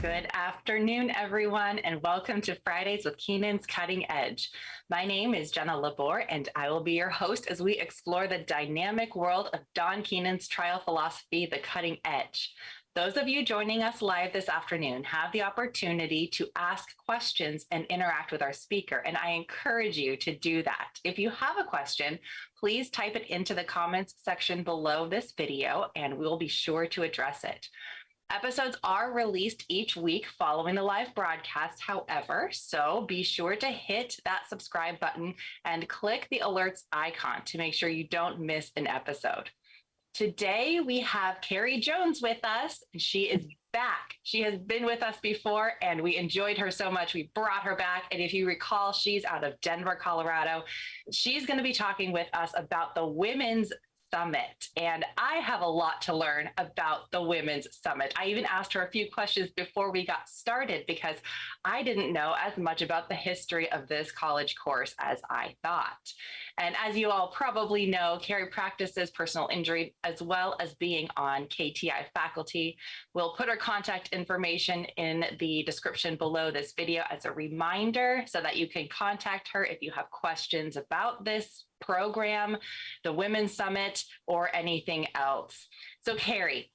Good afternoon, everyone, and welcome to Fridays with Keenan's Cutting Edge. My name is Jenna Labor, and I will be your host as we explore the dynamic world of Don Keenan's trial philosophy, The Cutting Edge. Those of you joining us live this afternoon have the opportunity to ask questions and interact with our speaker, and I encourage you to do that. If you have a question, please type it into the comments section below this video, and we'll be sure to address it. Episodes are released each week following the live broadcast, however, so be sure to hit that subscribe button and click the alerts icon to make sure you don't miss an episode. Today, we have Kari Jones with us. She is back. She has been with us before, and we enjoyed her so much. We brought her back. And if you recall, she's out of Denver, Colorado. She's going to be talking with us about the Women's Summit. And I have a lot to learn about the Women's Summit. I even asked her a few questions before we got started because I didn't know as much about the history of this college course as I thought. And as you all probably know, Kari practices personal injury as well as being on KTI faculty. We'll put her contact information in the description below this video as a reminder so that you can contact her if you have questions about this program, the Women's Summit, or anything else. So Kari,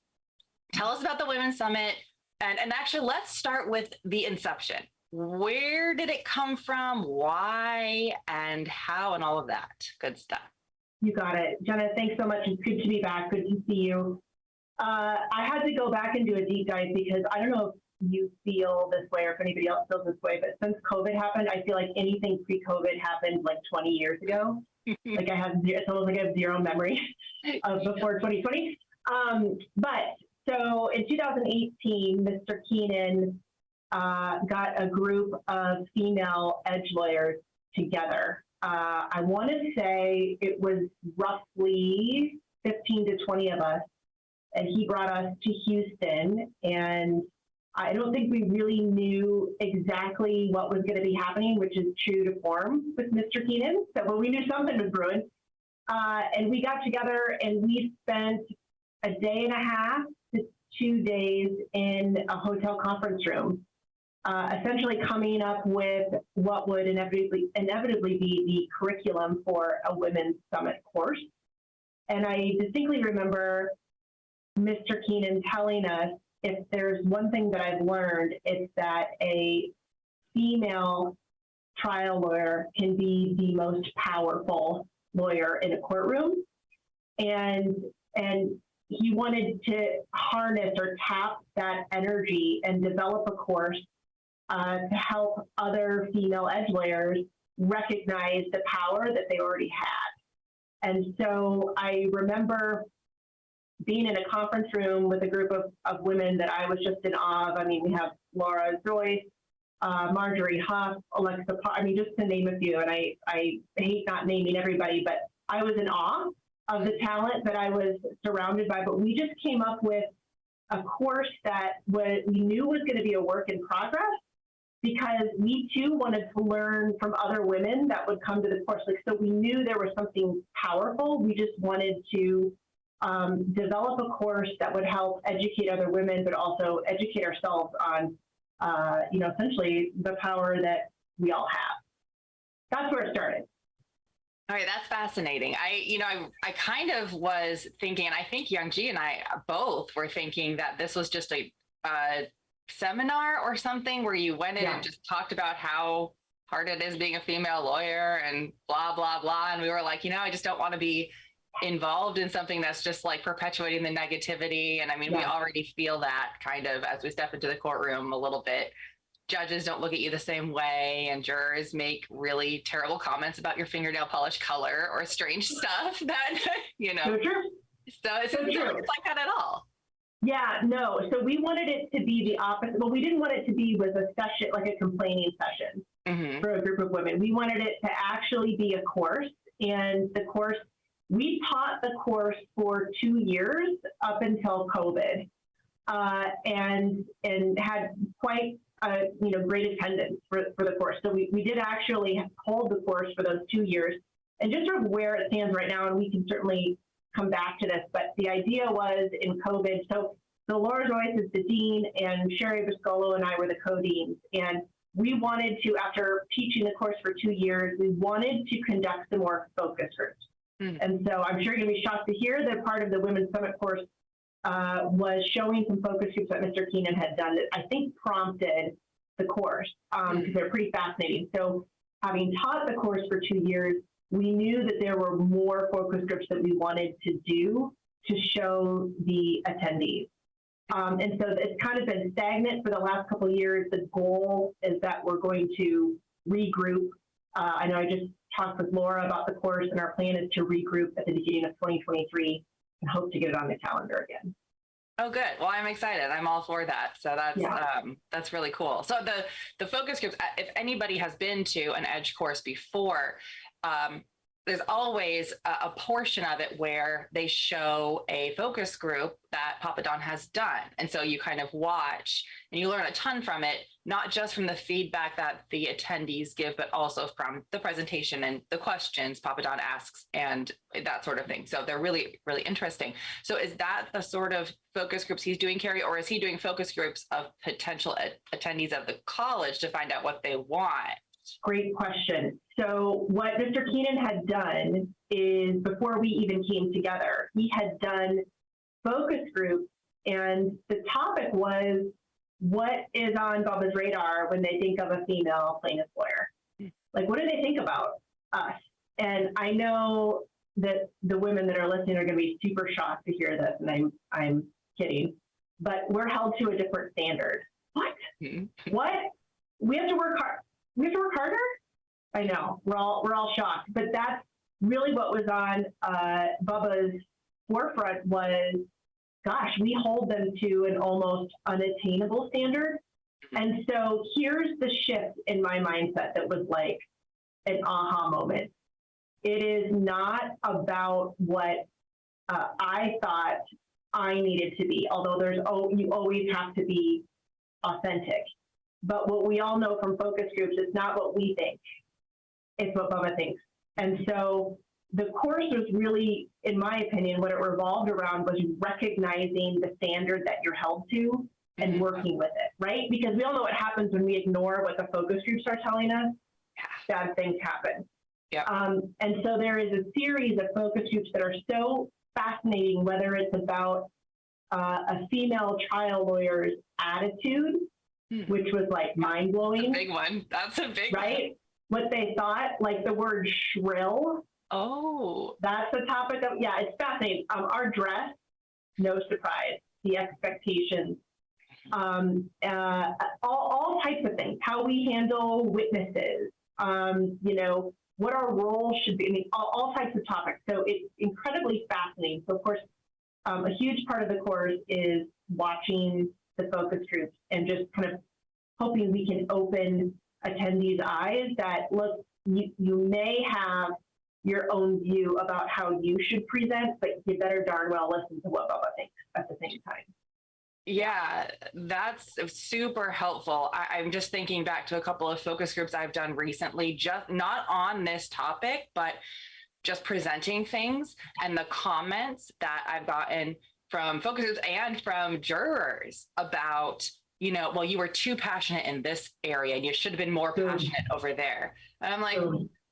tell us about the Women's Summit. And actually, let's start with the inception. Where did it come from? Why and how and all of that good stuff? You got it. Jenna, thanks so much. It's good to be back. Good to see you. I had to go back and do a deep dive because I don't know if you feel this way or if anybody else feels this way, but since COVID happened, I feel like anything pre-COVID happened like 20 years ago. Like it's almost like I have zero memory of before 2020. So in 2018, Mr. Keenan got a group of female edge lawyers together. I want to say it was roughly 15 to 20 of us, and he brought us to Houston, and I don't think we really knew exactly what was going to be happening, which is true to form with Mr. Keenan. So, but we knew something was brewing. And we got together and we spent a day and a half to 2 days in a hotel conference room, essentially coming up with what would inevitably be the curriculum for a Women's Summit course. And I distinctly remember Mr. Keenan telling us, if there's one thing that I've learned, it's that a female trial lawyer can be the most powerful lawyer in a courtroom. And he wanted to harness or tap that energy and develop a course to help other female edge lawyers recognize the power that they already had. And so I remember being in a conference room with a group of women that I was just in awe of. I mean, we have Laura Joyce, Marjorie Huff, Alexa, just to name a few. And I hate not naming everybody, but I was in awe of the talent that I was surrounded by. But we just came up with a course that we knew was going to be a work in progress because we too wanted to learn from other women that would come to the course. So we knew there was something powerful. We just wanted to develop a course that would help educate other women, but also educate ourselves on, essentially the power that we all have. That's where it started. All right, that's fascinating. I kind of was thinking, and I think Youngji and I both were thinking that this was just a seminar or something where you went in and just talked about how hard it is being a female lawyer and blah, blah, blah. And we were like, I just don't want to be involved in something that's just like perpetuating the negativity. And I mean, we already feel that kind of as we step into the courtroom a little bit. Judges don't look at you the same way, and jurors make really terrible comments about your fingernail polish color or strange stuff that, So true. So it's not like that at all. Yeah, no. So we wanted it to be the opposite. Well, we didn't want it to be with a session, like a complaining session for a group of women. We wanted it to actually be a course, and the course, we taught the course for 2 years up until COVID, and had quite great attendance for the course. So we did actually hold the course for those 2 years, and just sort of where it stands right now, and we can certainly come back to this, but the idea was in COVID, so So Laura Joyce is the dean, and Sherry Biscolo and I were the co-deans. And we wanted to, after teaching the course for 2 years, we wanted to conduct some more focus groups. And so I'm sure you're going to be shocked to hear that part of the Women's Summit course was showing some focus groups that Mr. Keenan had done that I think prompted the course, because they're pretty fascinating. So having taught the course for 2 years, we knew that there were more focus groups that we wanted to do to show the attendees. And so it's kind of been stagnant for the last couple of years. The goal is that we're going to regroup. I know I just talked with Laura about the course, and our plan is to regroup at the beginning of 2023 and hope to get it on the calendar again. Oh, good. Well, I'm excited. I'm all for that. So that's really cool. So the focus groups, if anybody has been to an EDGE course before, there's always a portion of it where they show a focus group that Papa Don has done. And so you kind of watch and you learn a ton from it, not just from the feedback that the attendees give, but also from the presentation and the questions Papa Don asks and that sort of thing. So they're really, really interesting. So is that the sort of focus groups he's doing, Kari, or is he doing focus groups of potential attendees of the college to find out what they want? Great question. So what Mr. Keenan had done is, before we even came together, he had done focus groups, and the topic was, what is on Bubba's radar when they think of a female plaintiff lawyer? Like, what do they think about us? And I know that the women that are listening are going to be super shocked to hear this, and I'm kidding, but we're held to a different standard. What? What? We have to work hard. We have to work harder? I know, we're all shocked, but that's really what was on Bubba's forefront was, gosh, we hold them to an almost unattainable standard. And so here's the shift in my mindset that was like an aha moment. It is not about what I thought I needed to be, although you always have to be authentic. But what we all know from focus groups is not what we think, it's what Bubba thinks. And so the course was really, in my opinion, what it revolved around was recognizing the standard that you're held to and working with it, right? Because we all know what happens when we ignore what the focus groups are telling us. Bad things happen. Yeah. And so there is a series of focus groups that are so fascinating, whether it's about a female trial lawyer's attitude, which was like mind-blowing. That's a big one. That's a big one. Right? What they thought, like the word shrill. Oh. That's the topic of, yeah, it's fascinating. Our dress, no surprise. The expectations, all types of things. How we handle witnesses, what our role should be. I mean, all types of topics. So it's incredibly fascinating. So of course, a huge part of the course is watching the focus groups and just kind of hoping we can open attendees' eyes that, look, you may have your own view about how you should present, but you better darn well listen to what Bubba thinks at the same time. Yeah, that's super helpful. I'm just thinking back to a couple of focus groups I've done recently, just not on this topic, but just presenting things, and the comments that I've gotten from focus groups and from jurors about, well, you were too passionate in this area and you should have been more passionate over there. And I'm like,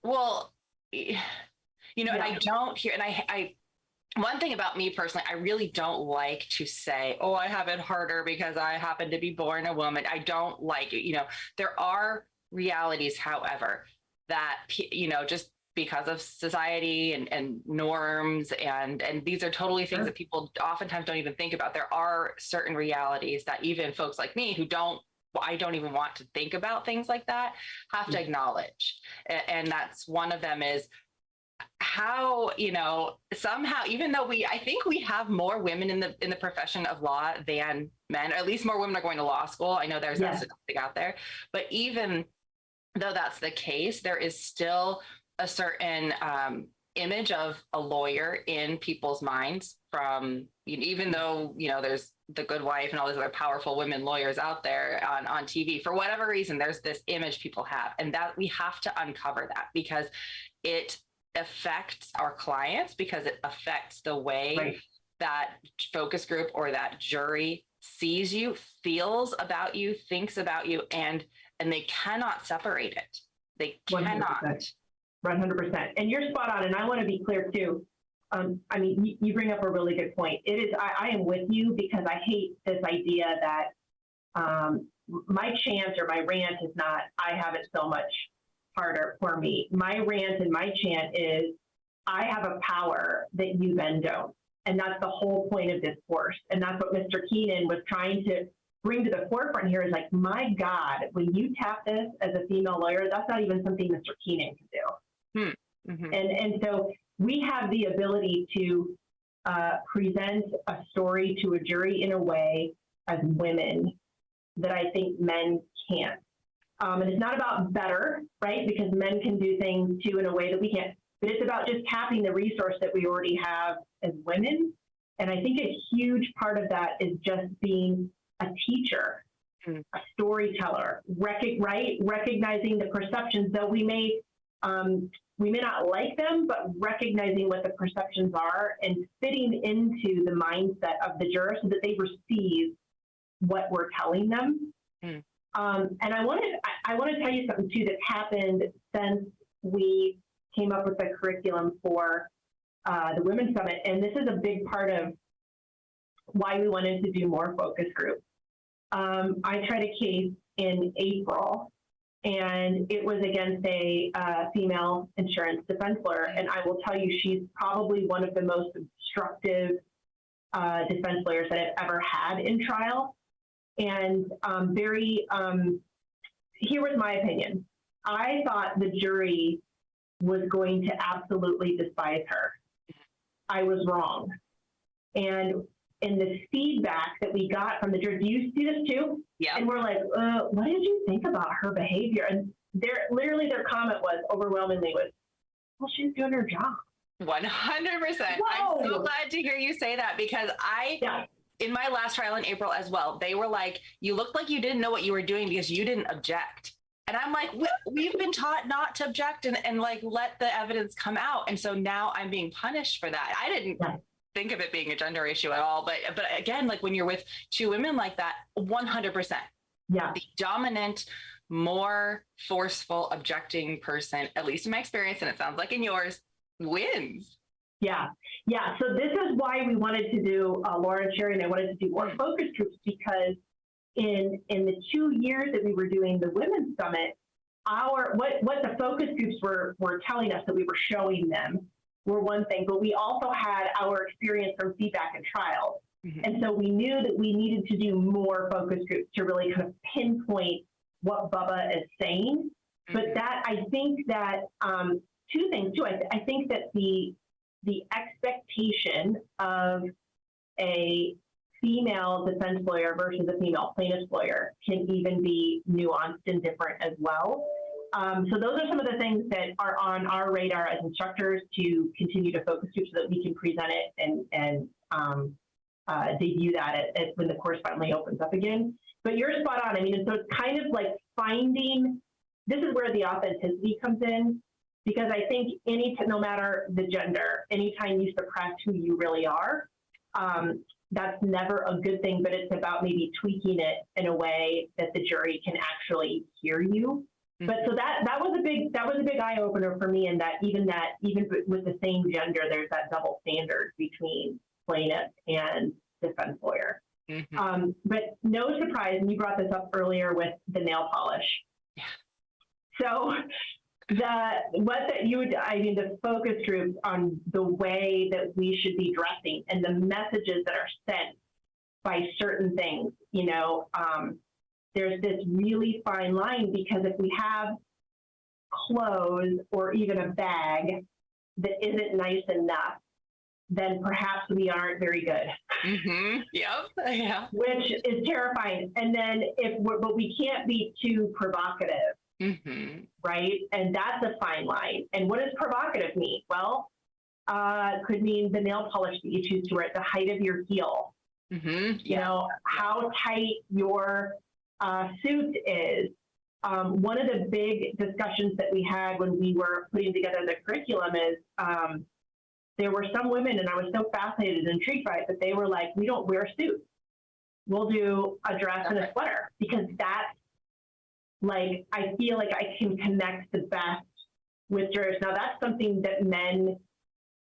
well, and I don't hear, and I one thing about me personally, I really don't like to say, oh, I have it harder because I happen to be born a woman. I don't like it. There are realities, however, that, just because of society and norms, and these are totally things that people oftentimes don't even think about. There are certain realities that even folks like me who I don't even want to think about things like that, have to acknowledge. And that's one of them is how, somehow, even though I think we have more women in the profession of law than men, or at least more women are going to law school. I know there's that statistic out there, but even though that's the case, there is still a certain image of a lawyer in people's minds from, even though, there's The Good Wife and all these other powerful women lawyers out there on TV, for whatever reason, there's this image people have, and that we have to uncover that, because it affects our clients, because it affects the way that focus group or that jury sees you, feels about you, thinks about you, and they cannot separate it. They cannot. 100%. And you're spot on. And I want to be clear too. I mean, you bring up a really good point. It is, I am with you because I hate this idea that my chant or my rant is not, I have it so much harder for me. My rant and my chant is, I have a power that you then don't. And that's the whole point of this course. And that's what Mr. Keenan was trying to bring to the forefront here is like, my God, when you tap this as a female lawyer, that's not even something Mr. Keenan can do. Mm-hmm. And so we have the ability to present a story to a jury in a way as women that I think men can't. And it's not about better, right? Because men can do things too in a way that we can't. But it's about just tapping the resource that we already have as women. And I think a huge part of that is just being a teacher, a storyteller, recognizing the perceptions, though we may not like them, but recognizing what the perceptions are and fitting into the mindset of the juror so that they receive what we're telling them. And I want to tell you something too that's happened since we came up with the curriculum for the Women's Summit. And this is a big part of why we wanted to do more focus groups. I tried a case in April, and it was against a female insurance defense lawyer. And I will tell you, she's probably one of the most obstructive defense lawyers that I've ever had in trial. And here was my opinion. I thought the jury was going to absolutely despise her. I was wrong. And in the feedback that we got from the jury, do you see this too? Yeah. And we're like, what did you think about her behavior? And their comment was overwhelmingly was, well, she's doing her job. 100%. I'm so glad to hear you say that because in my last trial in April as well, they were like, you looked like you didn't know what you were doing because you didn't object. And I'm like, we've been taught not to object and like let the evidence come out. And so now I'm being punished for that. I didn't think of it being a gender issue at all. But again, like when you're with two women like that, 100%. Yeah. The dominant, more forceful, objecting person, at least in my experience, and it sounds like in yours, wins. Yeah. So this is why we wanted to do, Laura and Sherry and I wanted to do more focus groups because in the 2 years that we were doing the Women's Summit, what the focus groups were telling us that we were showing them were one thing, but we also had our experience from feedback and trials. And so we knew that we needed to do more focus groups to really kind of pinpoint what Bubba is saying. But that, I think that, two things too, I think that the expectation of a female defense lawyer versus a female plaintiff's lawyer can even be nuanced and different as well. So those are some of the things that are on our radar as instructors to continue to focus groups so that we can present it and debut that when the course finally opens up again. But you're spot on. I mean, and so it's kind of like finding, this is where the authenticity comes in, because I think no matter the gender, anytime you suppress who you really are, that's never a good thing, but it's about maybe tweaking it in a way that the jury can actually hear you. But so that was a big eye opener for me, and even with the same gender, there's that double standard between plaintiff and defense lawyer. But no surprise, and you brought this up earlier with the nail polish. Yeah. So the focus groups on the way that we should be dressing and the messages that are sent by certain things, there's this really fine line, because if we have clothes or even a bag that isn't nice enough, then perhaps we aren't very good. Yep. Yeah. Which is terrifying. And then but we can't be too provocative. Right? And that's a fine line. And what does provocative mean? Well, it could mean the nail polish that you choose to wear at the height of your heel. You know, how tight your suit is. One of the big discussions that we had when we were putting together the curriculum is there were some women, and I was so fascinated and intrigued by it, that they were like, we don't wear suits. we'll do a dress and a sweater, because that's like, I feel like I can connect the best with jurors. Now that's something that men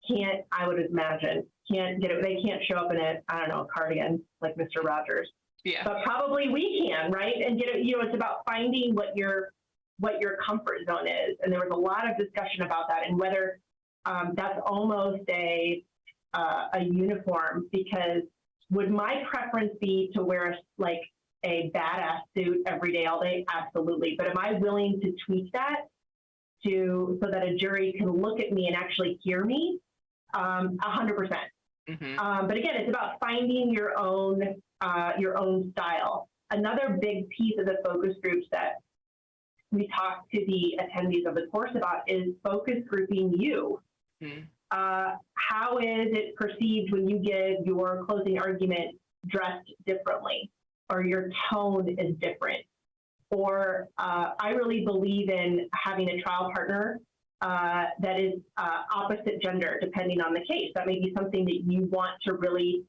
can't, I would imagine, can't get it. They can't show up in a, I don't know, a cardigan like Mr. Rogers. Yeah. But probably we can, right? And get it, you know, it's about finding what your comfort zone is. And there was a lot of discussion about that, and whether that's almost a uniform, because would my preference be to wear like a badass suit every day, all day? Absolutely. But am I willing to tweak that so that a jury can look at me and actually hear me? 100%. Mm-hmm. But again, it's about finding your own style. Another big piece of the focus groups that we talk to the attendees of the course about is focus grouping you. Mm-hmm. How is it perceived when you give your closing argument dressed differently, or your tone is different? Or I really believe in having a trial partner that is opposite gender, depending on the case. That may be something that you want to really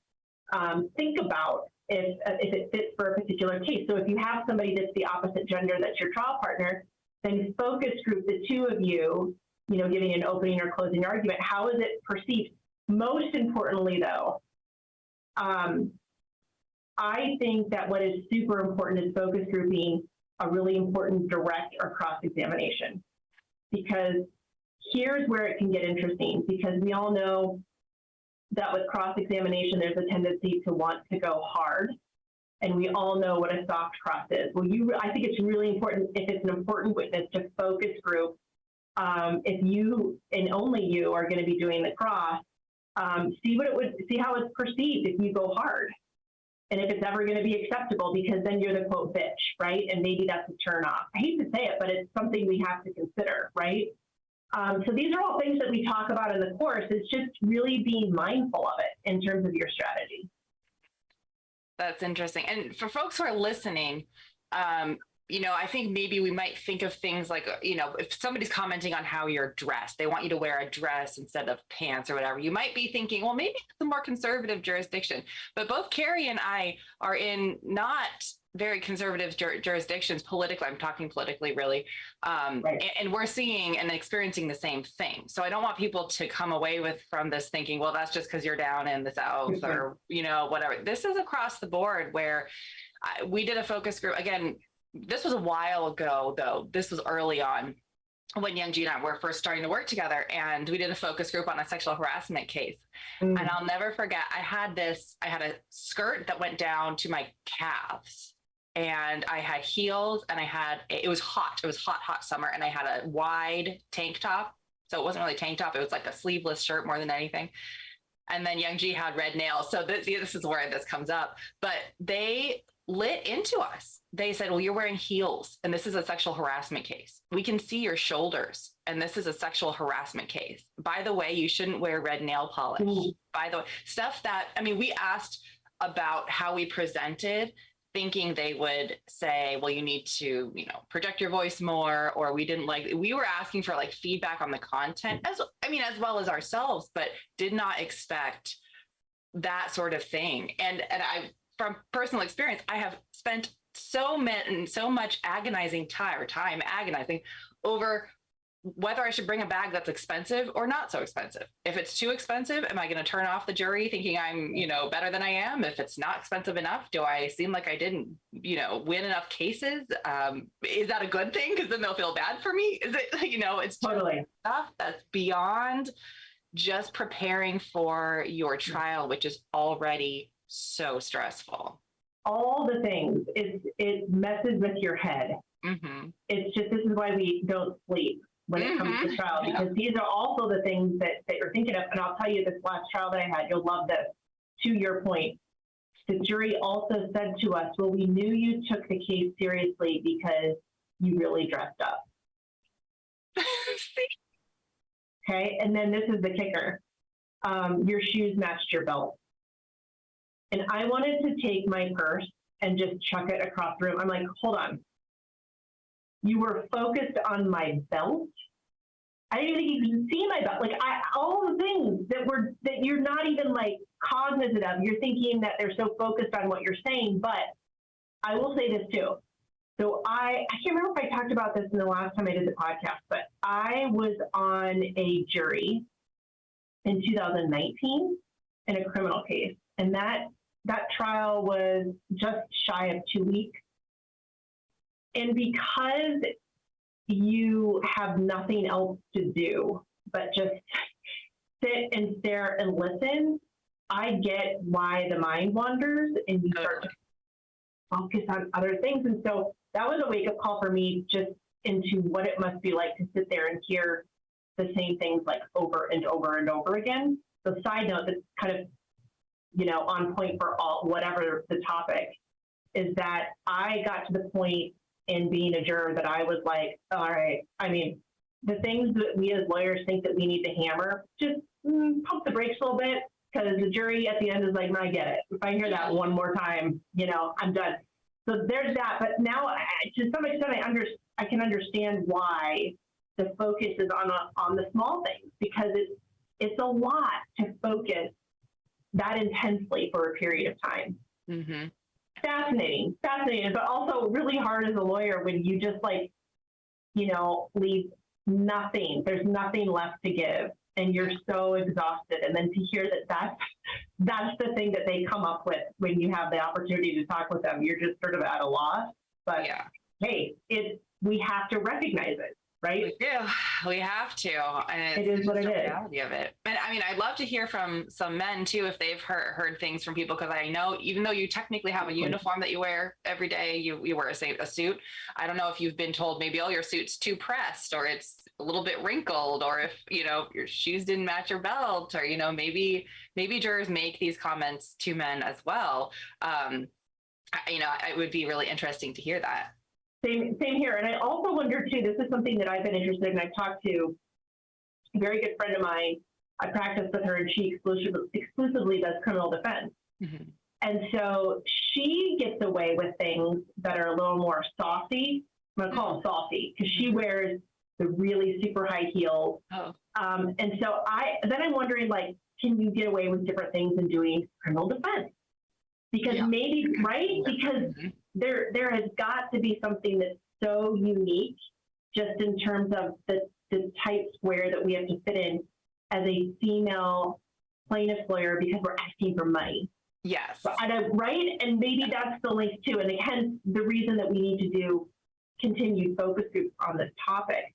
think about if it fits for a particular case. So if you have somebody that's the opposite gender that's your trial partner, then focus group the two of you, you know, giving an opening or closing argument. How is it perceived? Most importantly, though, I think that what is super important is focus grouping a really important direct or cross-examination, because here's where it can get interesting, because we all know that with cross-examination, there's a tendency to want to go hard, and we all know what a soft cross is. Well, I think it's really important, if it's an important witness, to focus group. If you and only you are going to be doing the cross, see how it's perceived if you go hard, and if it's ever going to be acceptable, because then you're the quote bitch, right? And maybe that's a turn off. I hate to say it, but it's something we have to consider, right? So these are all things that we talk about in the course. It's just really being mindful of it in terms of your strategy. That's interesting. And for folks who are listening, you know, I think maybe we might think of things like, you know, if somebody's commenting on how you're dressed, they want you to wear a dress instead of pants or whatever. You might be thinking, well, maybe it's a more conservative jurisdiction. But both Kari and I are in not very conservative jurisdictions politically. I'm talking politically, really. Right. And we're seeing and experiencing the same thing. So I don't want people to come away from this thinking, well, that's just because you're down in the South mm-hmm. or, you know, whatever. This is across the board where we did a focus group. Again, this was a while ago, though. This was early on when Young-Ji and I were first starting to work together, and we did a focus group on a sexual harassment case. Mm. And I'll never forget, I had a skirt that went down to my calves, and I had heels, and it was hot. It was hot summer, and I had a wide tank top. So it wasn't really a tank top. It was like a sleeveless shirt more than anything. And then Young-Ji had red nails. So this is where this comes up. But they lit into us. They said, well, you're wearing heels, and this is a sexual harassment case. We can see your shoulders, and this is a sexual harassment case. By the way, you shouldn't wear red nail polish. Ooh. By the way, stuff that, I mean, we asked about how we presented, thinking they would say, well, you need to, you know, project your voice more, or we were asking for like feedback on the content, as well as ourselves, but did not expect that sort of thing. And I, from personal experience, I have spent so much agonizing time over whether I should bring a bag that's expensive or not so expensive. If it's too expensive, am I going to turn off the jury thinking I'm, you know, better than I am? If it's not expensive enough, do I seem like I didn't, you know, win enough cases? Is that a good thing? Because then they'll feel bad for me. Is it, you know, it's totally stuff that's beyond just preparing for your trial, which is already so stressful. All the things, it messes with your head. Mm-hmm. It's just, this is why we don't sleep when it comes to trial, because these are also the things that you're thinking of. And I'll tell you, this last trial that I had, you'll love this. To your point, the jury also said to us, well, we knew you took the case seriously because you really dressed up. Okay, and then this is the kicker. Your shoes matched your belt. And I wanted to take my purse and just chuck it across the room. I'm like, hold on. You were focused on my belt I didn't even think you could see my belt. Like all the things that you're not even like cognizant of. You're thinking that they're so focused on what you're saying. But I will say this too. So I can't remember if I talked about this in the last time I did the podcast, but I was on a jury in 2019 in a criminal case. And that trial was just shy of 2 weeks. And because you have nothing else to do but just sit and stare and listen, I get why the mind wanders and you start to focus on other things. And so that was a wake-up call for me just into what it must be like to sit there and hear the same things like over and over and over again. So side note that's kind of, on point for whatever the topic is, that I got to the point in being a juror that I was like, all right, I mean, the things that we as lawyers think that we need to hammer, just pump the brakes a little bit, because the jury at the end is like, I get it. If I hear that one more time, I'm done. So there's that. But now, to some extent, I can understand why the focus is on the small things, because it's a lot to focus that intensely for a period of time. Mm-hmm. Fascinating, but also really hard as a lawyer when you just leave nothing. There's nothing left to give, and you're so exhausted. And then to hear that's the thing that they come up with when you have the opportunity to talk with them, you're just sort of at a loss. But hey, we have to recognize it, right? We have to. And it is what it is. The reality of it. And I mean, I'd love to hear from some men too, if they've heard things from people, because I know even though you technically have a uniform that you wear every day, you wear a suit. I don't know if you've been told maybe, oh, your suit's too pressed, or it's a little bit wrinkled, or if, your shoes didn't match your belt, or, maybe jurors make these comments to men as well. It would be really interesting to hear that. Same here. And I also wonder too, this is something that I've been interested in. I've talked to a very good friend of mine. I practice with her, and she exclusively does criminal defense. Mm-hmm. And so she gets away with things that are a little more saucy. I'm going to call them saucy, because she wears the really super high heels. Oh. And so I'm wondering, can you get away with different things in doing criminal defense? Because maybe, right? Because there has got to be something that's so unique, just in terms of the tight square that we have to fit in as a female plaintiff lawyer, because we're asking for money. Yes. Right? And maybe that's the link too. And hence the reason that we need to do continued focus groups on this topic.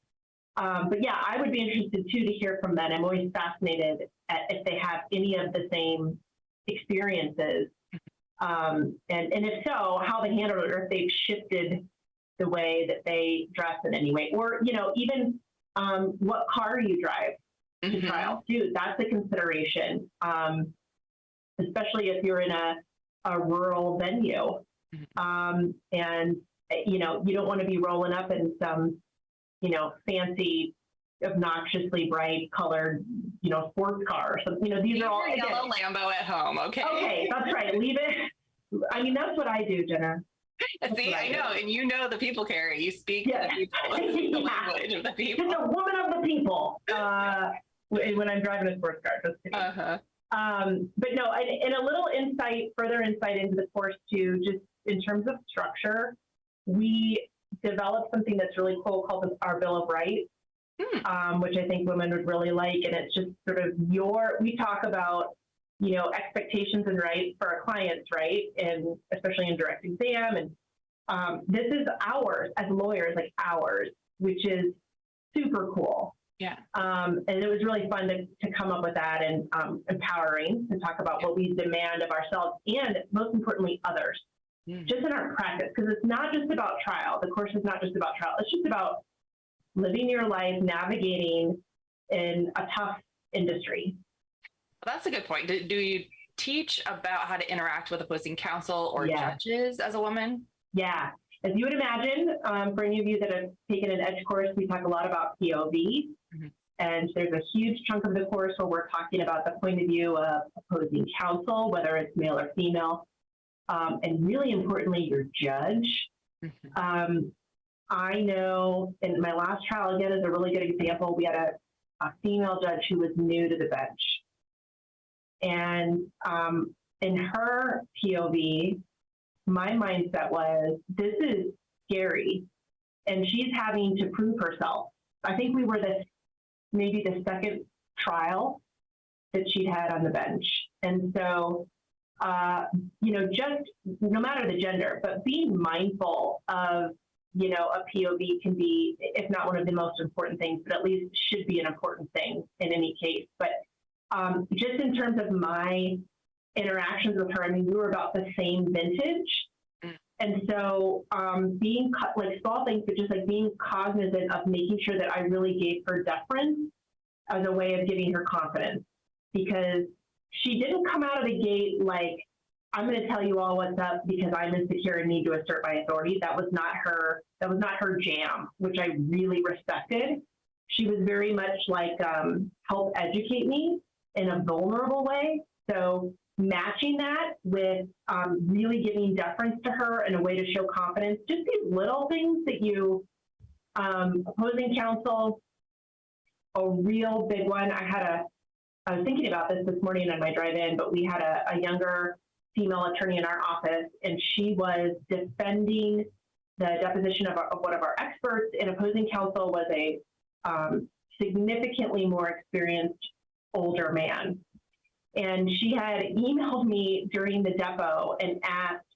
But yeah, I would be interested too to hear from men. I'm always fascinated if they have any of the same experiences. And if so, how they handle it, or if they've shifted the way that they dress in any way, or, even what car you drive to trial too. That's a consideration, especially if you're in a rural venue. And, you don't want to be rolling up in some, fancy, obnoxiously bright colored, sports car or something. These are all yellow Lambo at home. Okay, that's right. Leave it. I mean, that's what I do, Jenna. See, I know, and the people, Kari. You speak to the people, the language of the people. Just a woman of the people. When I'm driving a sports car, just kidding. But no, and a little further insight into the course too, just in terms of structure, we developed something that's really cool called our Bill of Rights. Which I think women would really like. And it's just sort of we talk about, expectations and rights for our clients, right? And especially in direct exam. And this is ours as lawyers, which is super cool. Yeah. And it was really fun to come up with that, and empowering to talk about what we demand of ourselves and, most importantly, others. Just in our practice, because it's not just about trial. The course is not just about trial. It's just about living your life, navigating in a tough industry. That's a good point. Do you teach about how to interact with opposing counsel or judges as a woman? Yeah. As you would imagine, for any of you that have taken an EDGE course, we talk a lot about POV. And there's a huge chunk of the course where we're talking about the point of view of opposing counsel, whether it's male or female. And really importantly, your judge. I know in my last trial, again, is a really good example. We had a female judge who was new to the bench. And in her POV, my mindset was, this is scary. And she's having to prove herself. I think we were maybe the second trial that she'd had on the bench. And so, just no matter the gender, but being mindful of, a POV can be, if not one of the most important things, but at least should be an important thing in any case. But just in terms of my interactions with her, I mean, we were about the same vintage. And so being like small things, but just like being cognizant of making sure that I really gave her deference as a way of giving her confidence, because she didn't come out of the gate like, I'm going to tell you all what's up because I'm insecure and need to assert my authority. That was not her jam, which I really respected. She was very much like, help educate me in a vulnerable way. So matching that with really giving deference to her in a way to show confidence, just these little things that opposing counsel, a real big one. I was thinking about this morning on my drive-in, but we had a younger female attorney in our office, and she was defending the deposition of one of our experts, and opposing counsel was a significantly more experienced older man. And she had emailed me during the depo and asked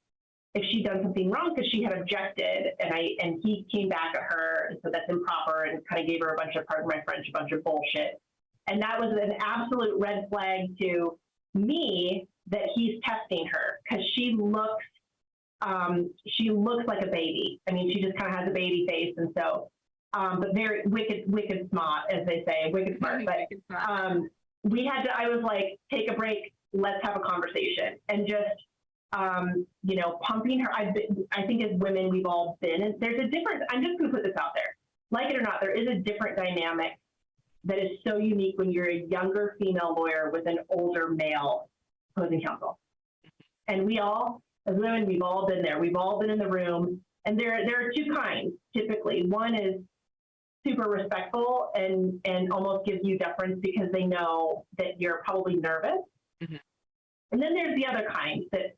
if she'd done something wrong because she had objected, and he came back at her and said that's improper and kind of gave her pardon my French, a bunch of bullshit. And that was an absolute red flag to me that he's testing her, because she looks like a baby. I mean, she just kind of has a baby face, and so, but very wicked smart, as they say, wicked smart. But I was like, take a break, let's have a conversation, and just, pumping her. I think as women, we've all been, and there's a difference. I'm just going to put this out there. Like it or not, there is a different dynamic that is so unique when you're a younger female lawyer with an older male opposing counsel. And we all, as women, we've all been there. We've all been in the room. And there are two kinds, typically. One is super respectful and almost gives you deference because they know that you're probably nervous. Mm-hmm. And then there's the other kind that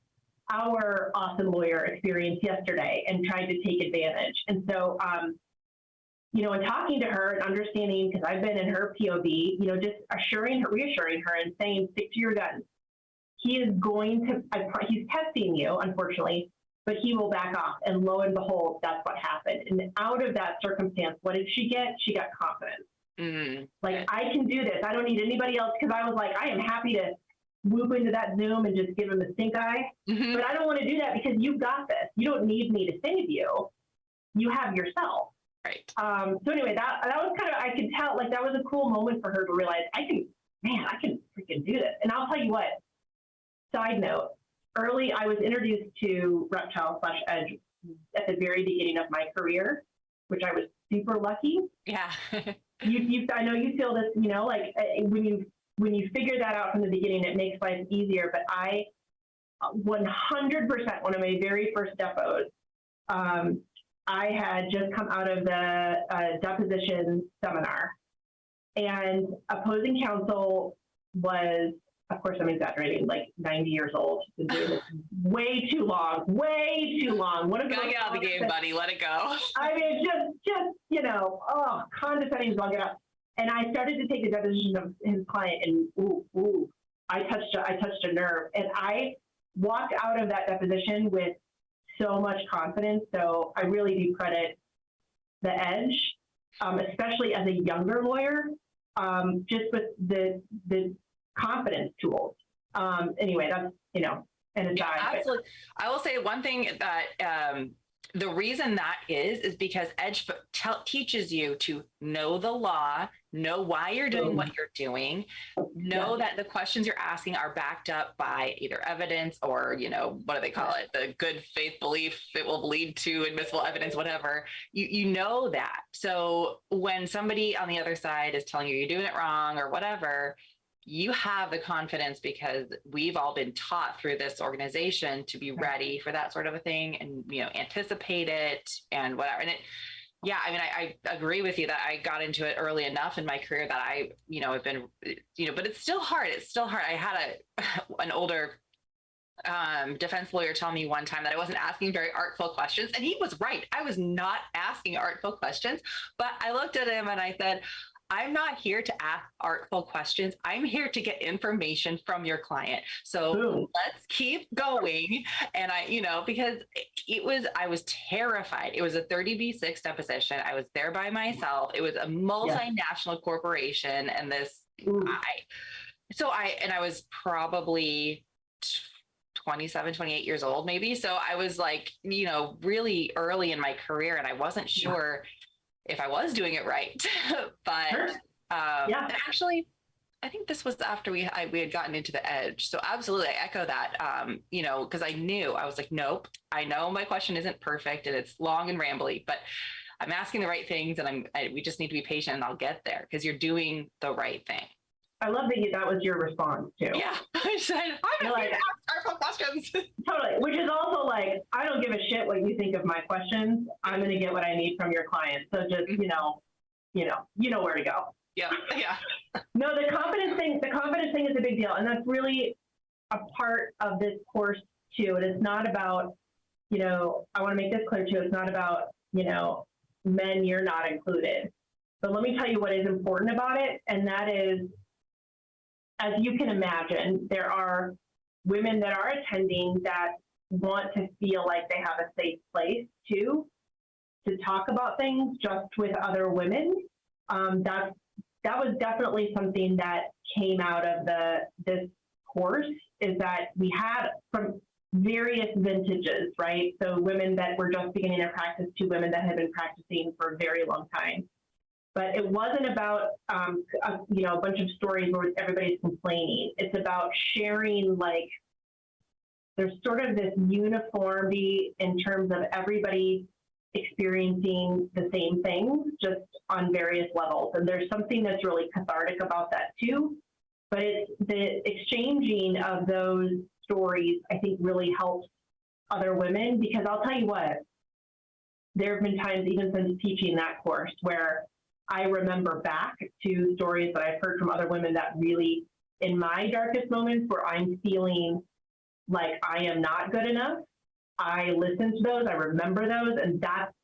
our awesome lawyer experienced yesterday and tried to take advantage. And so, in talking to her and understanding, because I've been in her POV, just reassuring her and saying, stick to your guns. He is he's testing you, unfortunately, but he will back off. And lo and behold, that's what happened. And out of that circumstance, what did she get? She got confidence. Mm-hmm. Like, I can do this. I don't need anybody else, because I was like, I am happy to whoop into that Zoom and just give him a stink eye. Mm-hmm. But I don't want to do that because you've got this. You don't need me to save you. You have yourself. Right. So anyway, that was kind of, I could tell, like, that was a cool moment for her to realize, I can freaking do this. And I'll tell you what, side note, early, I was introduced to Reptile/Edge at the very beginning of my career, which I was super lucky. Yeah. I know you feel this, like when you figure that out from the beginning, it makes life easier. But I, 100%, one of my very first depos, I had just come out of the deposition seminar, and opposing counsel was, of course, I'm exaggerating, like 90 years old. Been doing this way too long. Gotta get out of the game, buddy. Let it go. I mean, just condescending as all get out. And I started to take the deposition of his client, and I touched a nerve, and I walked out of that deposition with so much confidence. So I really do credit the Edge, especially as a younger lawyer, just with the confidence tools. Anyway, that's, an aside. Yeah, absolutely. I will say one thing that the reason that is because Edge teaches you to know the law, know why you're doing what you're doing, know that the questions you're asking are backed up by either evidence or, what do they call it? The good faith belief it will lead to admissible evidence, whatever. You know that. So when somebody on the other side is telling you you're doing it wrong or whatever, you have the confidence because we've all been taught through this organization to be ready for that sort of a thing and, anticipate it and whatever. And Yeah, I mean, I agree with you that I got into it early enough in my career that have been, but it's still hard. It's still hard. I had an older defense lawyer tell me one time that I wasn't asking very artful questions, and he was right. I was not asking artful questions, but I looked at him and I said, I'm not here to ask artful questions. I'm here to get information from your client. So Boom. let's keep going. And because I was terrified. It was a 30B6 deposition. I was there by myself. It was a multinational corporation. And I was probably 27, 28 years old, maybe. So I was like, really early in my career, and I wasn't sure if I was doing it right. But and actually, I think this was after we had gotten into the edge. So absolutely, I echo that. Because I was like, nope, I know my question isn't perfect and it's long and rambly, but I'm asking the right things, and we just need to be patient, and I'll get there because you're doing the right thing. I love that was your response too. Yeah, I said, I'm going to ask our questions. Totally, which is also like, I don't give a shit what you think of my questions. I'm going to get what I need from your client. So just, you know where to go. Yeah. No, the confidence thing is a big deal. And that's really a part of this course too. And it's not about, I want to make this clear too. It's not about, men, you're not included. But let me tell you what is important about it. And that is, as you can imagine, there are women that are attending that want to feel like they have a safe place to talk about things just with other women. That was definitely something that came out of this course, is that we had from various vintages, right? So women that were just beginning their practice to women that had been practicing for a very long time. But it wasn't about, a bunch of stories where everybody's complaining. It's about sharing, like, there's sort of this uniformity in terms of everybody experiencing the same things, just on various levels. And there's something that's really cathartic about that too. But it's the exchanging of those stories, I think, really helps other women, because I'll tell you what, there have been times, even since teaching that course, where I remember back to stories that I've heard from other women that really, in my darkest moments where I'm feeling like I am not good enough, I listen to those, I remember those, and that's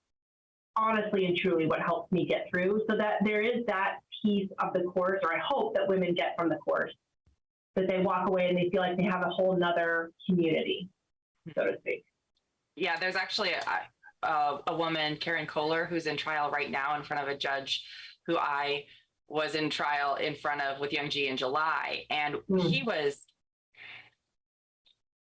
honestly and truly what helps me get through. So that there is that piece of the course, or I hope that women get from the course, that they walk away and they feel like they have a whole nother community, so to speak. Yeah, there's actually a woman, Karen Kohler, who's in trial right now in front of a judge who I was in trial in front of with Young G in July. And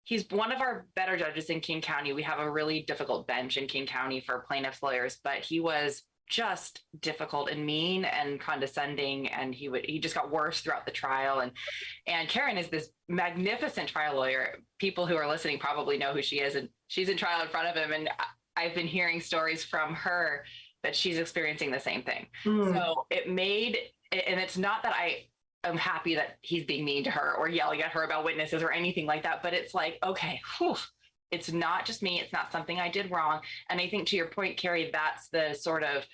he's one of our better judges in King County. We have a really difficult bench in King County for plaintiffs' lawyers, but he was just difficult and mean and condescending, and he just got worse throughout the trial. And Karen is this magnificent trial lawyer. People who are listening probably know who she is, and she's in trial in front of him. And I've been hearing stories from her that she's experiencing the same thing. So and it's not that I'm happy that he's being mean to her or yelling at her about witnesses or anything like that, but it's like, okay, it's not just me. It's not something I did wrong. And I think, to your point, Kari, that's the sort of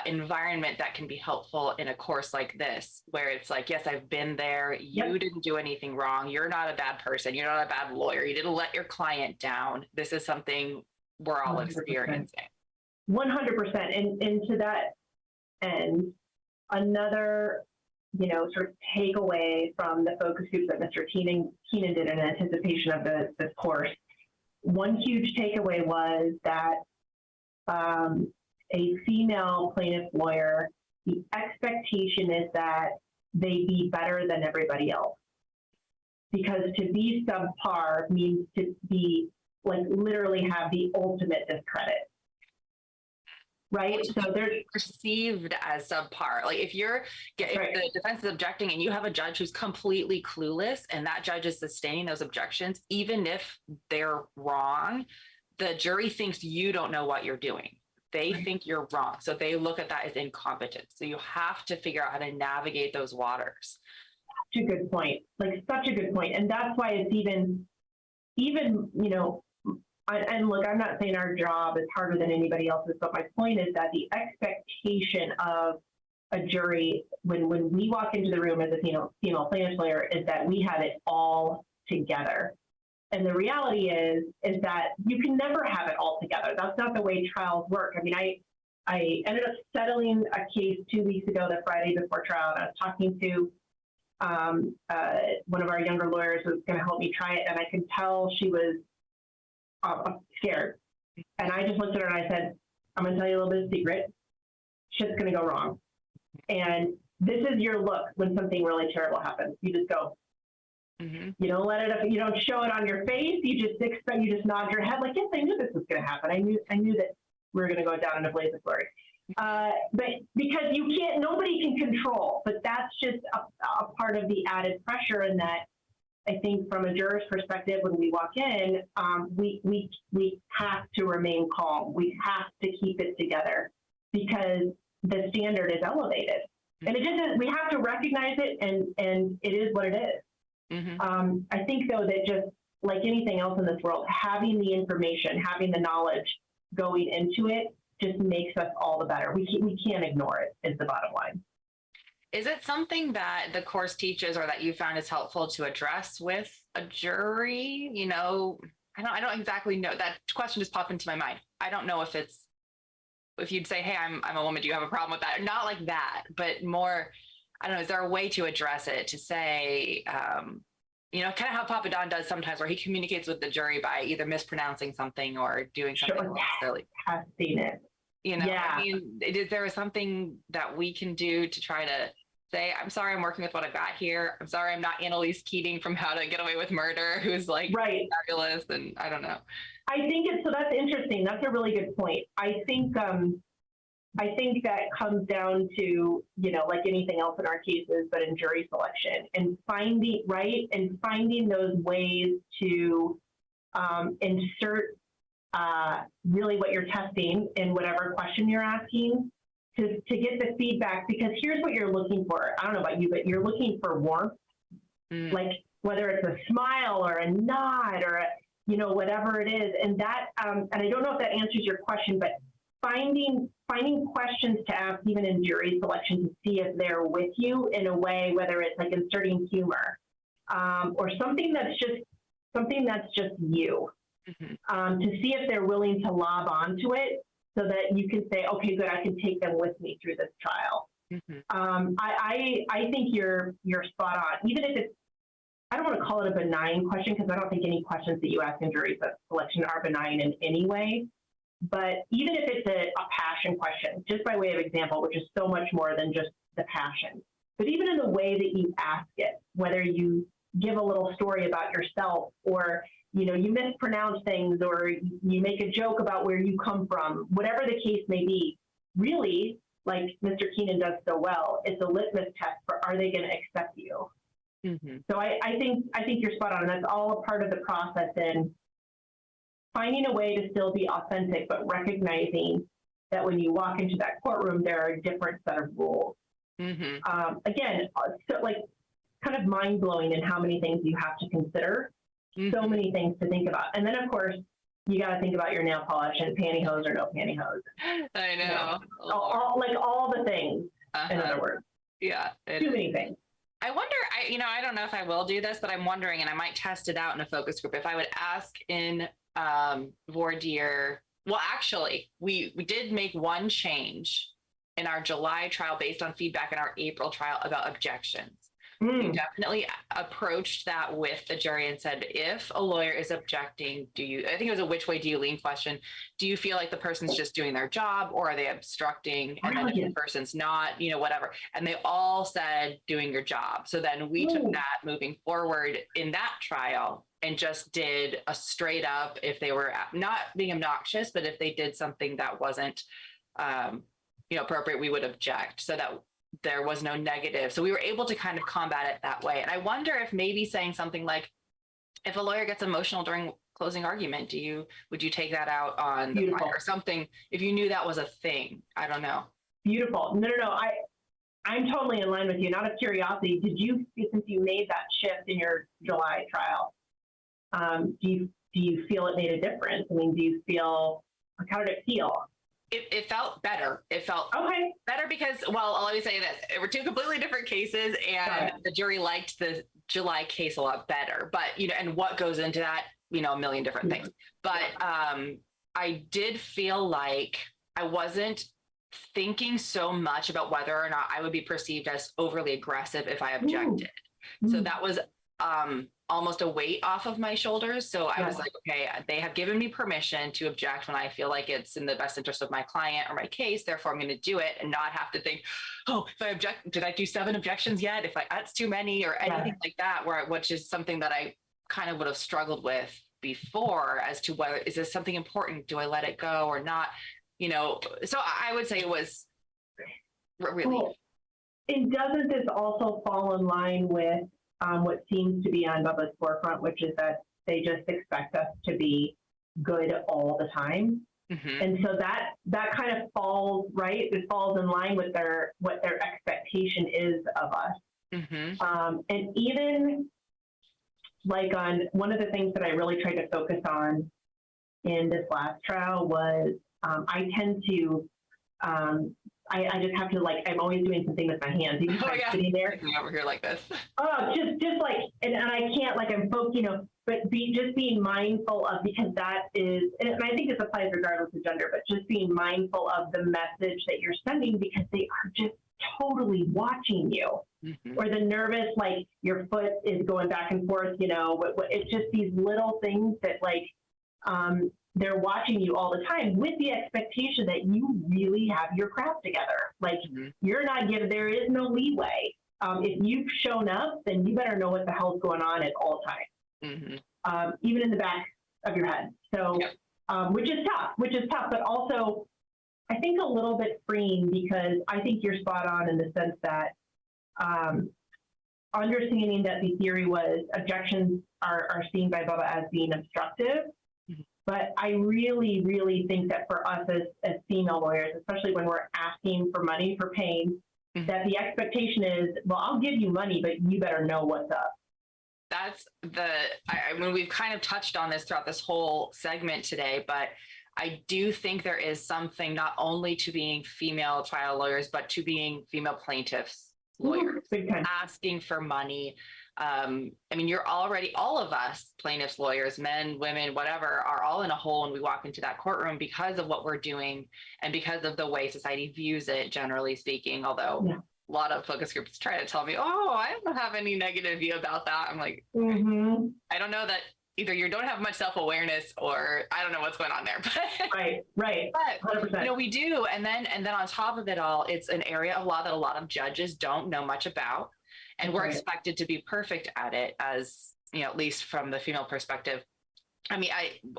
environment that can be helpful in a course like this, where it's like, yes, I've been there. You didn't do anything wrong. You're not a bad person. You're not a bad lawyer. You didn't let your client down. This is something we're all 100%. Experiencing. 100%. And to that end, another, sort of takeaway from the focus groups that Mr. Keenan did in anticipation of this course, one huge takeaway was that a female plaintiff lawyer, the expectation is that they be better than everybody else. Because to be subpar means to be, like, literally have the ultimate discredit. Right? So they're perceived as subpar. Like, if the defense is objecting and you have a judge who's completely clueless, and that judge is sustaining those objections, even if they're wrong, the jury thinks you don't know what you're doing. They think you're wrong. So they look at that as incompetence. So you have to figure out how to navigate those waters. Such a good point. Like, such a good point. And that's why it's even, and look, I'm not saying our job is harder than anybody else's, but my point is that the expectation of a jury when we walk into the room as a female plaintiff lawyer is that we have it all together. And the reality is that you can never have it all together. That's not the way trials work. I mean, I ended up settling a case 2 weeks ago, the Friday before trial, and I was talking to one of our younger lawyers who was going to help me try it, and I could tell she was scared. And I just looked at her and I said, I'm going to tell you a little bit of secret. Shit's going to go wrong. And this is your look when something really terrible happens. You just go. Mm-hmm. You don't let it up. You don't show it on your face. You just expect. You just nod your head like, yes, I knew this was going to happen. I knew that we were going to go down in a blaze of glory. But because you can't, nobody can control. But that's just a part of the added pressure in that. I think from a juror's perspective, when we walk in, we have to remain calm. We have to keep it together because the standard is elevated, and it isn't. We have to recognize it, and it is what it is. Mm-hmm. I think though that just like anything else in this world, having the information, having the knowledge going into it, just makes us all the better. We can't ignore it. Is the bottom line. Is it something that the course teaches or that you found is helpful to address with a jury? You know, I don't exactly know. That question just popped into my mind. I don't know if you'd say, hey, I'm a woman, do you have a problem with that? Not like that, but more, I don't know, is there a way to address it to say, you know, kind of how Papa Don does sometimes where he communicates with the jury by either mispronouncing something or doing something silly. I've seen it. You know, yeah. I mean, is there something that we can do to try to say, I'm sorry, I'm working with what I've got here. I'm sorry, I'm not Annalise Keating from How to Get Away with Murder, who's like fabulous, and I don't know. I think so that's interesting. That's a really good point. I think that comes down to, you know, like anything else in our cases, but in jury selection and finding those ways to insert really what you're testing in whatever question you're asking to get the feedback, because here's what you're looking for. I don't know about you, but you're looking for warmth, like whether it's a smile or a nod or you know, whatever it is. And that, and I don't know if that answers your question, but finding questions to ask even in jury selection to see if they're with you in a way, whether it's like inserting humor or something that's just you. Mm-hmm. To see if they're willing to lob onto it so that you can say, okay, good, I can take them with me through this trial. Mm-hmm. I think you're spot on. Even if it's, I don't want to call it a benign question because I don't think any questions that you ask in jury selection are benign in any way. But even if it's a passion question, just by way of example, which is so much more than just the passion, but even in the way that you ask it, whether you give a little story about yourself or you know, you mispronounce things or you make a joke about where you come from, whatever the case may be, really, like Mr. Keenan does so well, it's a litmus test for are they going to accept you? Mm-hmm. So I think you're spot on. And that's all a part of the process in finding a way to still be authentic, but recognizing that when you walk into that courtroom, there are a different set of rules. Mm-hmm. Again, so like kind of mind-blowing in how many things you have to consider. Mm-hmm. So many things to think about. And then, of course, you got to think about your nail polish and pantyhose or no pantyhose. I know. You know all the things, in other words. Yeah. Too many things. I wonder, I don't know if I will do this, but I'm wondering, and I might test it out in a focus group, if I would ask in voir dire. Well, actually, we did make one change in our July trial based on feedback in our April trial about objections. We definitely approached that with the jury and said, if a lawyer is objecting, I think it was a which way do you lean question. Do you feel like the person's just doing their job or are they obstructing? And then if the person's not, whatever. And they all said doing your job. So then we took that moving forward in that trial and just did a straight up, if they were not being obnoxious, but if they did something that wasn't, appropriate, we would object so that there was no negative. So we were able to kind of combat it that way. And I wonder if maybe saying something like, if a lawyer gets emotional during closing argument, would you take that out on the client or something? If you knew that was a thing, I don't know. Beautiful. No. I'm totally in line with you. Out of curiosity, since you made that shift in your July trial, do you do you feel it made a difference? I mean, do you feel, how did it feel? It felt better. It felt Okay. better because, well, I'll always say this. It were two completely different cases, and the jury liked the July case a lot better. But, and what goes into that, a million different things. But I did feel like I wasn't thinking so much about whether or not I would be perceived as overly aggressive if I objected. So that was almost a weight off of my shoulders. So I was like, okay, they have given me permission to object when I feel like it's in the best interest of my client or my case. Therefore, I'm going to do it and not have to think, oh, if I object, did I do 7 objections yet? If that's too many or anything like that, which is something that I kind of would have struggled with before as to whether, is this something important? Do I let it go or not? So I would say it was really. Cool. And doesn't this also fall in line with what seems to be on Bubba's forefront, which is that they just expect us to be good all the time? And so that kind of falls, right? It falls in line with what their expectation is of us. And even like on one of the things that I really tried to focus on in this last trial was I tend to, I just have to I'm always doing something with my hands, even if I'm sitting there. Over here like this. Oh, just like, and I can't, I'm focused, but just being mindful of, because that is, and I think this applies regardless of gender, but just being mindful of the message that you're sending, because they are just totally watching you. Or the nervous, your foot is going back and forth, it's just these little things that they're watching you all the time with the expectation that you really have your crap together. You're not given, there is no leeway. If you've shown up, then you better know what the hell's going on at all times, even in the back of your head. So, which is tough, but also I think a little bit freeing, because I think you're spot on in the sense that understanding that the theory was objections are seen by Bubba as being obstructive. But I really, really think that for us as female lawyers, especially when we're asking for money for pain, that the expectation is, well, I'll give you money, but you better know what's up. That's I mean, we've kind of touched on this throughout this whole segment today, but I do think there is something not only to being female trial lawyers, but to being female plaintiffs lawyers, asking for money. I mean, you're already, all of us plaintiffs lawyers, men, women, whatever, are all in a hole when we walk into that courtroom because of what we're doing and because of the way society views it, generally speaking, although a lot of focus groups try to tell me, oh, I don't have any negative view about that. I'm like, I don't know, that either you don't have much self-awareness or I don't know what's going on there. Right. But 100%. We do. And then on top of it all, it's an area of law that a lot of judges don't know much about. And we're expected to be perfect at it, as, at least from the female perspective. I mean,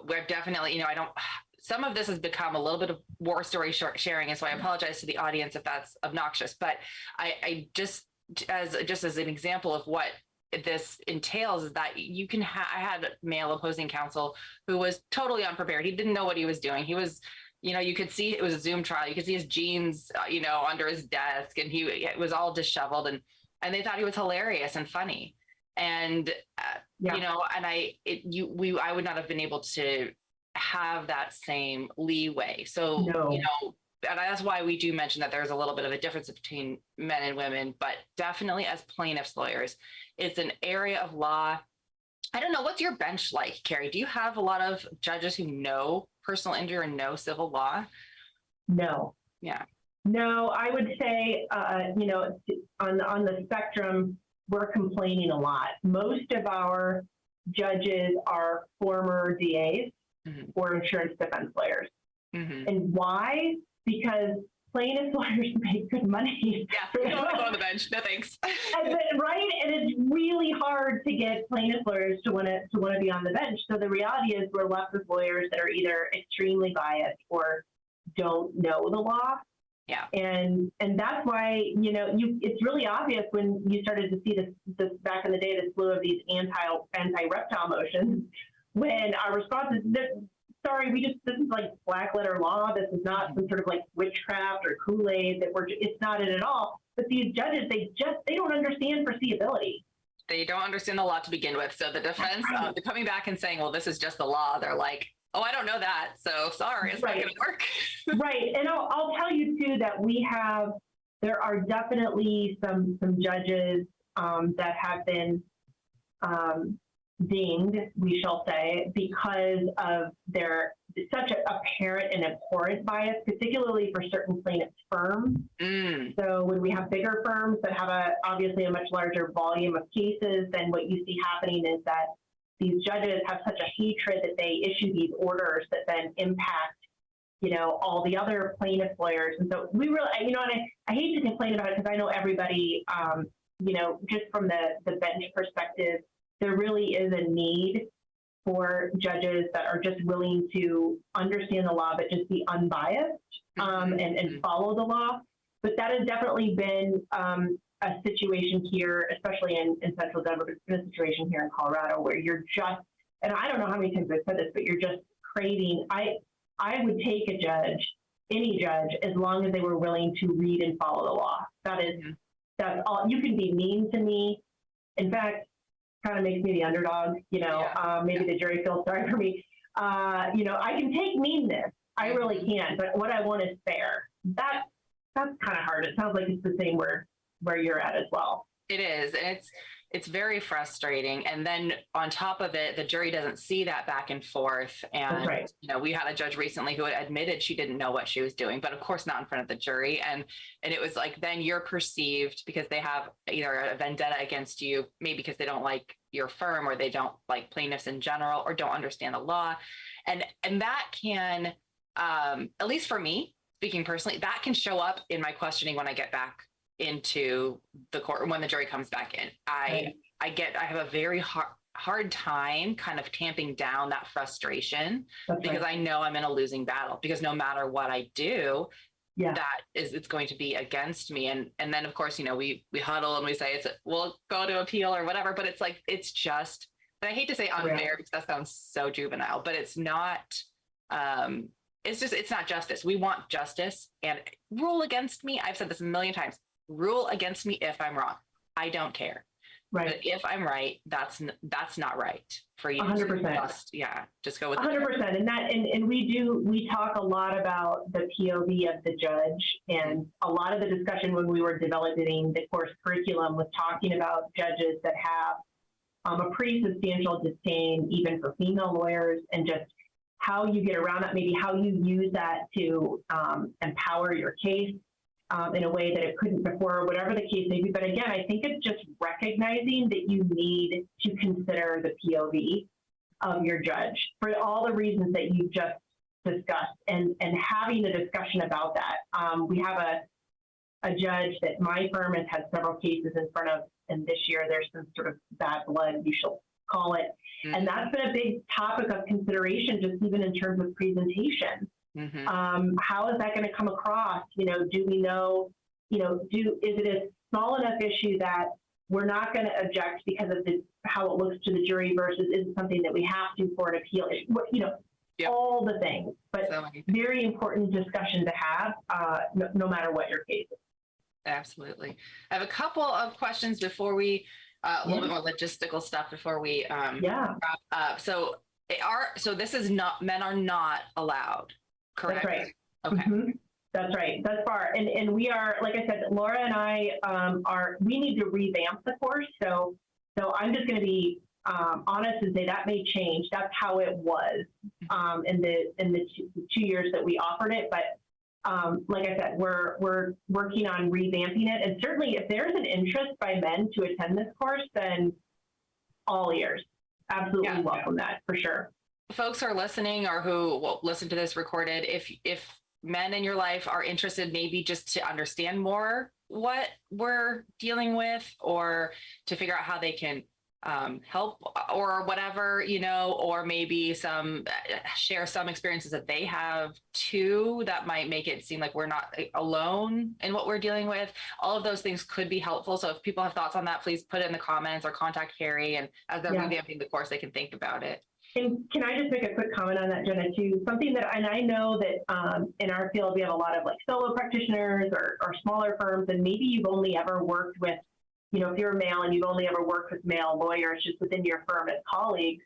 we're definitely, some of this has become a little bit of war story sharing. And so I apologize to the audience if that's obnoxious, but I just as an example of what this entails is that you can I had male opposing counsel who was totally unprepared. He didn't know what he was doing. He was, you could see it was a Zoom trial. You could see his jeans, under his desk, and it was all disheveled, and they thought he was hilarious and funny. And, and I would not have been able to have that same leeway. So, and that's why we do mention that there's a little bit of a difference between men and women, but definitely as plaintiffs lawyers, it's an area of law. I don't know, what's your bench like, Kari? Do you have a lot of judges who know personal injury or know civil law? No. Yeah. No, I would say, on the spectrum, we're complaining a lot. Most of our judges are former DAs or insurance defense lawyers. And why? Because plaintiff lawyers make good money. Yeah, you don't want to go on the bench. No thanks. Right? And it's really hard to get plaintiff lawyers to want to be on the bench. So the reality is we're left with lawyers that are either extremely biased or don't know the law. Yeah. And that's why, it's really obvious when you started to see this back in the day, this slew of these anti-reptile motions, when our response is, sorry, this is like black letter law. This is not some sort of witchcraft or Kool-Aid it's not it at all. But these judges, they don't understand foreseeability. they don't understand the law to begin with. So the defense, they're coming back and saying, well, this is just the law. They're like, oh, I don't know that. So sorry, it's not going to work. Right. And I'll tell you too that there are definitely some judges that have been dinged, we shall say, because of their such a apparent and abhorrent bias, particularly for certain plaintiffs' firms. So when we have bigger firms that have obviously a much larger volume of cases, then what you see happening is that these judges have such a hatred that they issue these orders that then impact, all the other plaintiff lawyers. And so we really, and I hate to complain about it because I know everybody, just from the bench perspective, there really is a need for judges that are just willing to understand the law, but just be unbiased and follow the law. But that has definitely been a situation here, especially in central Denver, but it's been a situation here in Colorado where you're just, and I don't know how many times I've said this, but you're just craving. I would take a judge, any judge, as long as they were willing to read and follow the law. That's all. You can be mean to me. In fact, kind of makes me the underdog, maybe the jury feels sorry for me. I can take meanness. I really can. But what I want is fair. That's kind of hard. It sounds like it's the same where you're at as well. It is. And it's very frustrating. And then on top of it, the jury doesn't see that back and forth. And, That's right. We had a judge recently who admitted she didn't know what she was doing, but of course not in front of the jury. And it was like, then you're perceived because they have either a vendetta against you, maybe because they don't like your firm or they don't like plaintiffs in general or don't understand the law. And that can, at least for me, speaking personally, that can show up in my questioning when I get back into the courtroom when the jury comes back in. I have a very hard time kind of tamping down that frustration because I know I'm in a losing battle, because no matter what I do, it's going to be against me. And then of course, we huddle and we say we'll go to appeal or whatever, but it's like, it's just, and I hate to say unfair because that sounds so juvenile, but it's not, it's not justice. We want justice, and rule against me. I've said this a million times. Rule against me if I'm wrong. I don't care. Right. But if I'm right, that's not right for you. 100%. Just go with 100%. And we talk a lot about the POV of the judge, and a lot of the discussion when we were developing the course curriculum was talking about judges that have a pretty substantial disdain even for female lawyers, and just how you get around that, maybe how you use that to empower your case in a way that it couldn't before, whatever the case may be. But again, I think it's just recognizing that you need to consider the POV of your judge for all the reasons that you just discussed, and having a discussion about that. We have a judge that my firm has had several cases in front of, and this year there's some sort of bad blood, you shall call it. And that's been a big topic of consideration, just even in terms of presentation. How is that going to come across? Do we know, is it a small enough issue that we're not going to object because of how it looks to the jury versus is it something that we have to for an appeal? All the things, but very important discussion to have, no matter what your case is. Absolutely. I have a couple of questions before we, a little bit more logistical stuff before we wrap up. So this is not, men are not allowed. Correct. That's right. Okay. That's right. Thus far. And we are, like I said, Laura and I we need to revamp the course. So I'm just going to be honest and say that may change. That's how it was in the 2 years that we offered it. But like I said, we're working on revamping it. And certainly if there's an interest by men to attend this course, then all ears. Absolutely welcome that, for sure. Folks are listening or who will listen to this recorded, if men in your life are interested, maybe just to understand more what we're dealing with, or to figure out how they can help or whatever, or maybe share some experiences that they have too, that might make it seem like we're not alone in what we're dealing with. All of those things could be helpful. So if people have thoughts on that, please put it in the comments or contact Kari, and as they're revamping the course, they can think about it. And can I just make a quick comment on that, Jenna, too? Something that, and I know that in our field, we have a lot of solo practitioners or smaller firms, and maybe you've only ever worked with if you're a male and you've only ever worked with male lawyers just within your firm as colleagues,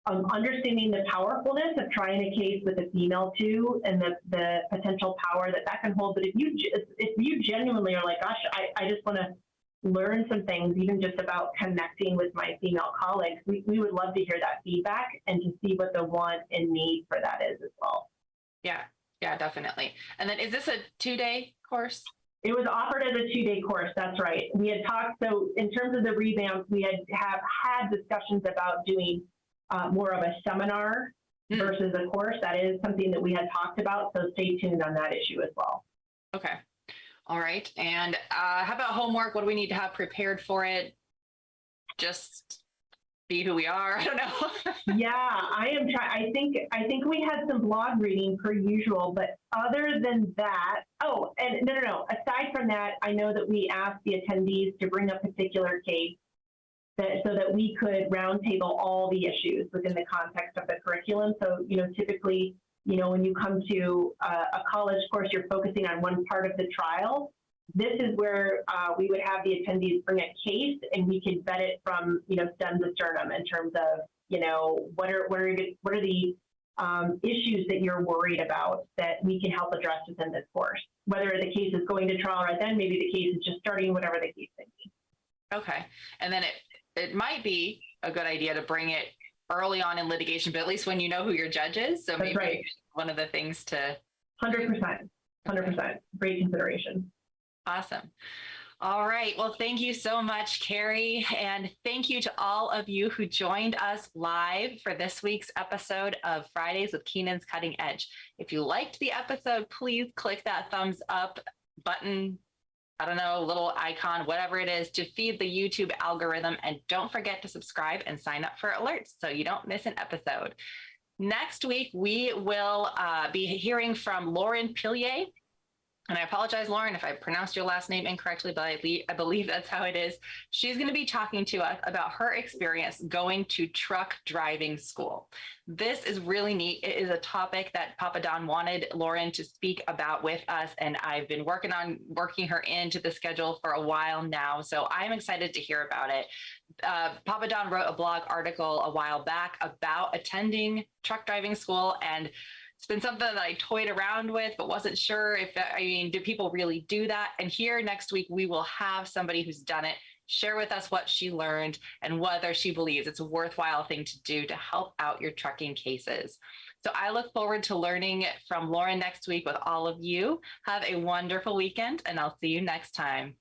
understanding the powerfulness of trying a case with a female too, and the potential power that can hold. But if you genuinely are like, gosh, I just want to learn some things, even just about connecting with my female colleagues, we would love to hear that feedback and to see what the want and need for that is as well. Yeah, definitely. And then is this a 2-day course? It was offered as a 2-day course. That's right. We had talked, so in terms of the revamp, we have had discussions about doing more of a seminar versus a course. That is something that we had talked about. So stay tuned on that issue as well. Okay. All right. And how about homework? What do we need to have prepared for it? Just be who we are. I don't know. Yeah, I am trying. I think we had some blog reading per usual, but other than that, and no. Aside from that, I know that we asked the attendees to bring a particular case so that we could roundtable all the issues within the context of the curriculum. So, typically, when you come to a college course, you're focusing on one part of the trial. This is where we would have the attendees bring a case, and we could vet it from, stem to sternum in terms of, what are the issues that you're worried about that we can help address within this course. Whether the case is going to trial right then, maybe the case is just starting, whatever the case may be. Okay, and then it might be a good idea to bring it early on in litigation, but at least when you know who your judge is. So that's maybe right. One of the things to 100%. Great consideration. Awesome. All right. Well, thank you so much, Kari. And thank you to all of you who joined us live for this week's episode of Fridays with Keenan's Cutting Edge. If you liked the episode, please click that thumbs up button, I don't know, little icon, whatever it is, to feed the YouTube algorithm. And don't forget to subscribe and sign up for alerts so you don't miss an episode. Next week, we will be hearing from Lauren Pillier. And I apologize, Lauren, if I pronounced your last name incorrectly, but I believe that's how it is. She's going to be talking to us about her experience going to truck driving school. This is really neat. It is a topic that Papa Don wanted Lauren to speak about with us, and I've been working her into the schedule for a while now. So I'm excited to hear about it. Papa Don wrote a blog article a while back about attending truck driving school, and it's been something that I toyed around with, but wasn't sure do people really do that? And here next week, we will have somebody who's done it share with us what she learned and whether she believes it's a worthwhile thing to do to help out your trucking cases. So I look forward to learning from Lauren next week with all of you. Have a wonderful weekend, and I'll see you next time.